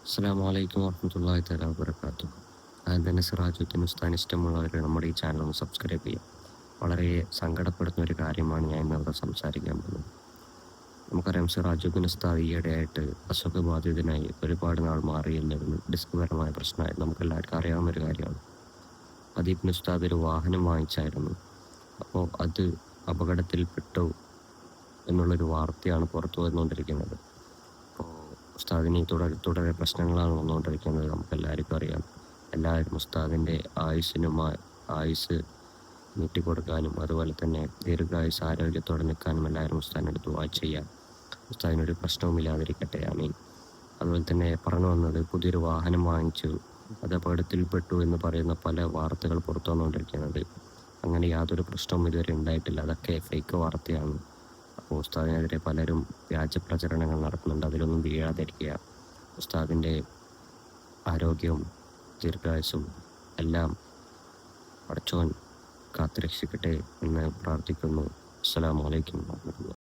അസ്സലാമു അലൈക്കും വറഹ്മത്തുള്ളാഹി തആല വബറകാതുഹു. ആദ്യം തന്നെ സിറാജുദ്ദീൻ ഉസ്താദിന് ഇഷ്ടമുള്ളവർ നമ്മുടെ ഈ ചാനൽ ഒന്ന് സബ്സ്ക്രൈബ് ചെയ്യുക. വളരെ സങ്കടപ്പെടുന്ന ഒരു കാര്യമാണ് ഞാൻ ഇന്നിവിടെ സംസാരിക്കാൻ പോകുന്നത്. നമുക്കറിയാം, സിറാജുദ്ദീൻ ഉസ്താദ് ഈയിടെയായിട്ട് അസുഖബാധിതനായി ഒരുപാട് നാൾ മാറിയിരുന്നിരുന്നു. ഡിസ്ക് പരമായ പ്രശ്നമായിരുന്നു. നമുക്കെല്ലാവർക്കും അറിയാവുന്ന ഒരു കാര്യമാണ്. അദീബ് ഉസ്താദ് ഒരു വാഹനം വാങ്ങിച്ചായിരുന്നു. അപ്പോൾ അത് അപകടത്തിൽപ്പെട്ടു എന്നുള്ളൊരു വാർത്തയാണ് പുറത്തു വന്നുകൊണ്ടിരിക്കുന്നത്. അപ്പോൾ ഉസ്താദിന് തുടരെ പ്രശ്നങ്ങളാണ് വന്നുകൊണ്ടിരിക്കുന്നത്. നമുക്കെല്ലാവർക്കും അറിയാം. എല്ലാവരും ഉസ്താദിൻ്റെ ആയുസ് നീട്ടിക്കൊടുക്കാനും അതുപോലെ തന്നെ ദീർഘായുസ് ആരോഗ്യത്തോടെ നിൽക്കാനും എല്ലാവരും ഉസ്താദിനോട് ദുആ ചെയ്യാം. ഉസ്താദിനൊരു പ്രശ്നവുമില്ലാതിരിക്കട്ടെ, ആമീൻ. അതുപോലെ തന്നെ പറഞ്ഞു വന്നത്, പുതിയൊരു വാഹനം വാങ്ങിച്ചു, അത് അപകടത്തിൽപ്പെട്ടു എന്ന് പറയുന്ന പല വാർത്തകൾ പുറത്തു വന്നുകൊണ്ടിരിക്കുന്നത്. അങ്ങനെ യാതൊരു പ്രശ്നവും ഇതുവരെ ഉണ്ടായിട്ടില്ല. അതൊക്കെ ഫേക്ക് വാർത്തയാണ്. അപ്പോൾ ഉസ്താദിനെതിരെ പലരും വ്യാജ പ്രചരണങ്ങൾ നടത്തുന്നുണ്ട്. അതിലൊന്നും വീഴാതിരിക്കുക. ഉസ്താദിൻ്റെ ആരോഗ്യവും ദീർഘായുസ്സും എല്ലാം പടച്ചോൻ കാത്തുരക്ഷിക്കട്ടെ എന്ന് പ്രാർത്ഥിക്കുന്നു. അസ്സലാമു അലൈക്കും വറഹ്മത്തുള്ളാഹി.